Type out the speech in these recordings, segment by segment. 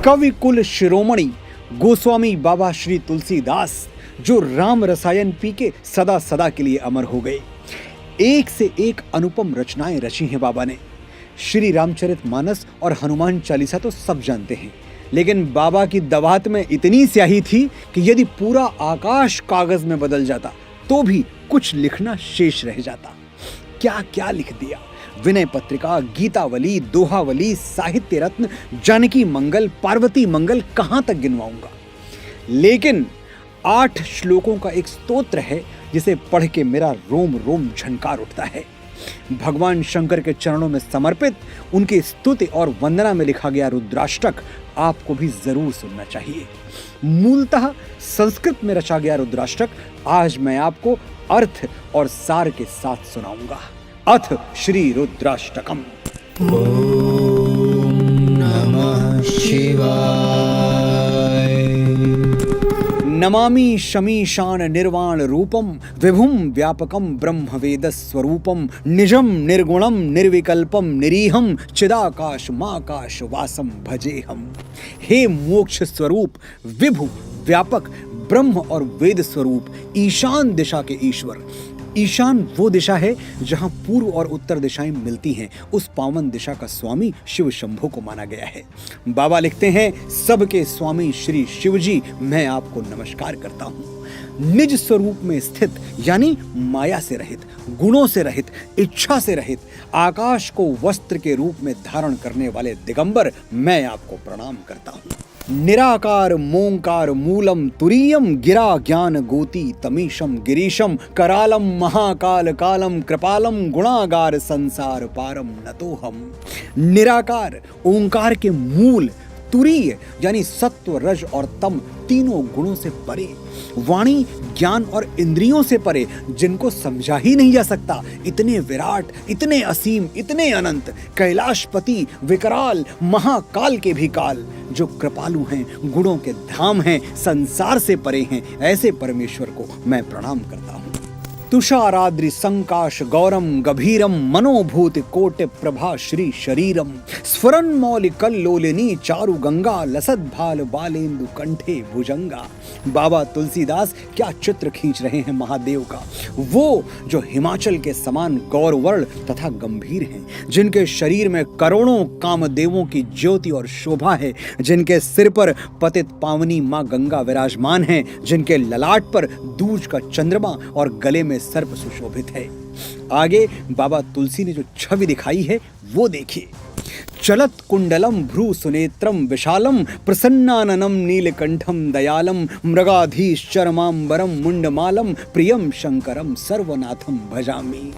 कवि कुल शिरोमणि गोस्वामी बाबा श्री तुलसीदास जो राम रसायन पी के सदा सदा के लिए अमर हो गए। एक से एक अनुपम रचनाएं रची हैं बाबा ने। श्री रामचरितमानस और हनुमान चालीसा तो सब जानते हैं, लेकिन बाबा की दवात में इतनी स्याही थी कि यदि पूरा आकाश कागज में बदल जाता तो भी कुछ लिखना शेष रह जाता। क्या क्या लिख दिया। विनय पत्रिका, गीतावली, दोहावली, साहित्य रत्न, जानकी मंगल, पार्वती मंगल, कहां तक गिनवाऊंगा। लेकिन 8 श्लोकों का एक स्तोत्र है जिसे पढ़ के मेरा रोम रोम झनकार उठता है। भगवान शंकर के चरणों में समर्पित उनकी स्तुति और वंदना में लिखा गया रुद्राष्टक आपको भी जरूर सुनना चाहिए। मूलतः संस्कृत में रचा गया रुद्राष्टक आज मैं आपको अर्थ और सार के साथ सुनाऊंगा। अथ श्री रुद्राष्टकम। ओम नमः शिवाय। नमामि शमीशान निर्वाण रूपम विभुम व्यापकम ब्रह्म वेद स्वरूपम निजम निर्गुणम निर्विकल्पम निरीहम चिदाकाश माकाश वासम भजेहम। हे मोक्ष स्वरूप, विभु, व्यापक, ब्रह्म और वेद स्वरूप, ईशान दिशा के ईश्वर। ईशान वो दिशा है जहां पूर्व और उत्तर दिशाएं मिलती हैं। उस पावन दिशा का स्वामी शिव शंभु को माना गया है। बाबा लिखते हैं, सबके स्वामी श्री शिव जी, मैं आपको नमस्कार करता हूं। निज स्वरूप में स्थित यानी माया से रहित, गुणों से रहित, इच्छा से रहित, आकाश को वस्त्र के रूप में धारण करने वाले दिगंबर, मैं आपको प्रणाम करता हूं। निराकार मोंकार मूलम तुरीयम गिरा ज्ञान गोती तमीशम गिरीशम करालम महाकाल कालम कृपालम गुणागार संसार पारम नतोहम। निराकार ओंकार के मूल, तुरीय यानी सत्व, रज और तम तीनों गुणों से परे, वाणी, ज्ञान और इंद्रियों से परे, जिनको समझा ही नहीं जा सकता। इतने विराट, इतने असीम, इतने अनंत, कैलाशपति, विकराल, महाकाल के भी काल, जो कृपालु हैं, गुणों के धाम हैं, संसार से परे हैं, ऐसे परमेश्वर को मैं प्रणाम करता हूँ। तुषाराद्रि संकाश गौरम गभीरम मनोभूत कोटि प्रभा श्री शरीरम स्फुरन मौलि कल्लोलिनी चारु गंगा लसद भाल बालेंदु कंठे भुजंगा। बाबा तुलसीदास क्या चित्र खींच रहे हैं महादेव का। वो जो हिमाचल के समान गौरवर्ण तथा गंभीर हैं, जिनके शरीर में करोड़ों कामदेवों की ज्योति और शोभा है, जिनके सिर पर पतित पावनी मां गंगा विराजमान हैं, जिनके ललाट पर दूज का चंद्रमा और गले में सर्प सुशोभित है। आगे बाबा तुलसी ने जो छवि दिखाई है वो देखिए। चलत कुंडलम भ्रू सुनेत्रम विशालम प्रसन्नाननम नीलकंठम दयालम मृगाधीश चरमांबरम मुंडमालम प्रियम शंकरम सर्वनाथम भजामि।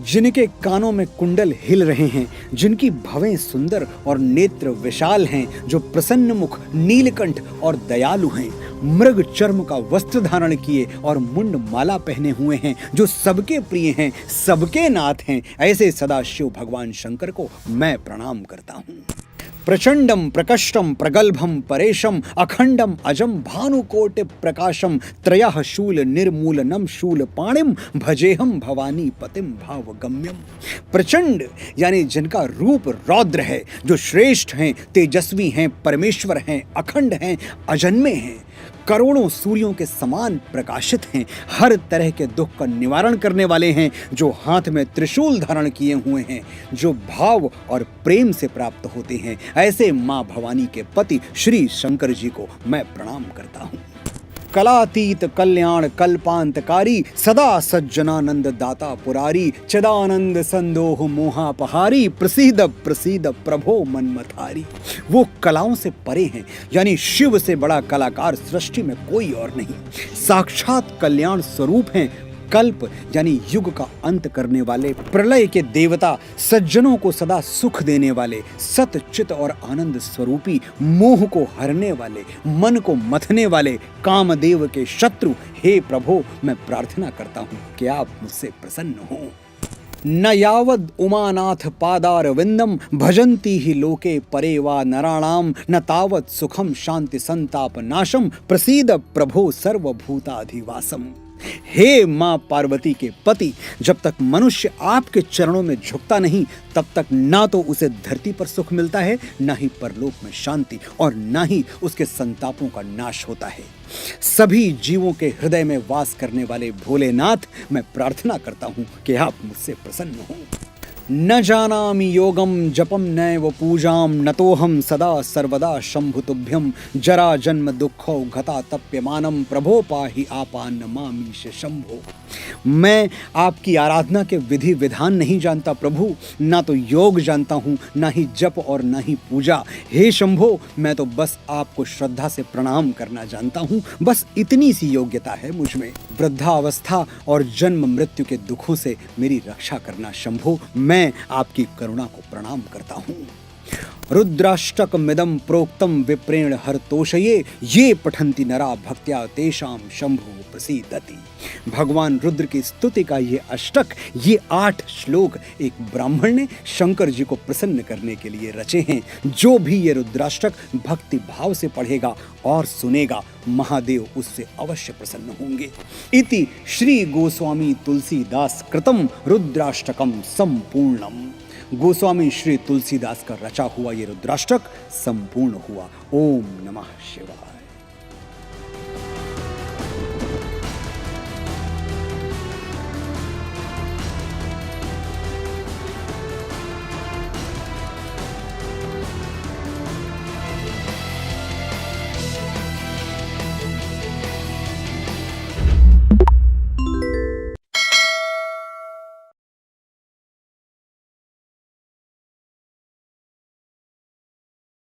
जिनके कानों में कुंडल हिल रहे हैं, जिनकी भवें सुंदर और नेत्र विशाल हैं, जो प्रसन्न मुख, नीलकंठ और दयालु हैं, मृग चर्म का वस्त्र धारण किए और मुंड माला पहने हुए हैं, जो सबके प्रिय हैं, सबके नाथ हैं, ऐसे सदाशिव भगवान शंकर को मैं प्रणाम करता हूँ। प्रचंडम प्रकष्टम प्रगल्भम परेशम अखंडम अजम भानुकोटि प्रकाशम त्रयः शूल निर्मूलनम शूल पाणिम भजेहम भवानी पतिम भावगम्यम। प्रचंड यानी जिनका रूप रौद्र है, जो श्रेष्ठ हैं, तेजस्वी हैं, परमेश्वर हैं, अखंड हैं, अजन्मे हैं, करोड़ों सूर्यों के समान प्रकाशित हैं, हर तरह के दुख का निवारण करने वाले हैं, जो हाथ में त्रिशूल धारण किए हुए हैं, जो भाव और प्रेम से प्राप्त होते हैं, ऐसे मां भवानी के पति श्री शंकर जी को मैं प्रणाम करता हूँ। कलातीत कल्याण कल्पांतकारी सदा सज्जनानंद दाता पुरारी चिदानंद संदोह मोहापहारी प्रसीद प्रसीद प्रभो मनमथारी। वो कलाओं से परे हैं, यानी शिव से बड़ा कलाकार सृष्टि में कोई और नहीं। साक्षात कल्याण स्वरूप हैं, कल्प यानी युग का अंत करने वाले, प्रलय के देवता, सज्जनों को सदा सुख देने वाले, सत चित और आनंद स्वरूपी, मोह को हरने वाले, मन को मथने वाले, कामदेव के शत्रु। हे प्रभु, मैं प्रार्थना करता हूँ कि आप मुझसे प्रसन्न हो। न यावद उमानाथ पादार विंदम भजन्ति ही लोके परे वा नराणाम न तावत सुखम शांति संताप नाशम प्रसीद प्रभो सर्वभूताधिवासम। हे मां पार्वती के पति, जब तक मनुष्य आपके चरणों में झुकता नहीं, तब तक ना तो उसे धरती पर सुख मिलता है, ना ही परलोक में शांति, और ना ही उसके संतापों का नाश होता है। सभी जीवों के हृदय में वास करने वाले भोलेनाथ, मैं प्रार्थना करता हूं कि आप मुझसे प्रसन्न हो। न जानामि योगम जपम नैव पूजाम नतोहम सदा सर्वदा शंभु तुभ्यम जरा जन्म दुःखौ घता तप्यमानम प्रभो पाहि आपान मामीश शंभो। मैं आपकी आराधना के विधि विधान नहीं जानता प्रभु, ना तो योग जानता हूँ, ना ही जप और ना ही पूजा। हे शंभो, मैं तो बस आपको श्रद्धा से प्रणाम करना जानता हूँ, बस इतनी सी योग्यता है मुझ में। वृद्धावस्था और जन्म मृत्यु के दुखों से मेरी रक्षा करना शंभो, मैं आपकी करुणा को प्रणाम करता हूँ। रुद्राष्टक मिदम प्रोक्तम विप्रेण हरतोषये ये पठन्ति नरा भक्त्या तेषाम शंभु प्रसीदति। भगवान रुद्र की स्तुति का ये अष्टक, ये 8 श्लोक एक ब्राह्मण ने शंकर जी को प्रसन्न करने के लिए रचे हैं। जो भी ये रुद्राष्टक भक्ति भाव से पढ़ेगा और सुनेगा, महादेव उससे अवश्य प्रसन्न होंगे। इति श्री गोस्वामी तुलसीदास कृतम रुद्राष्टकम संपूर्णम। गोस्वामी श्री तुलसीदास का रचा हुआ ये रुद्राष्टक संपूर्ण हुआ। ओम नमः शिवाय।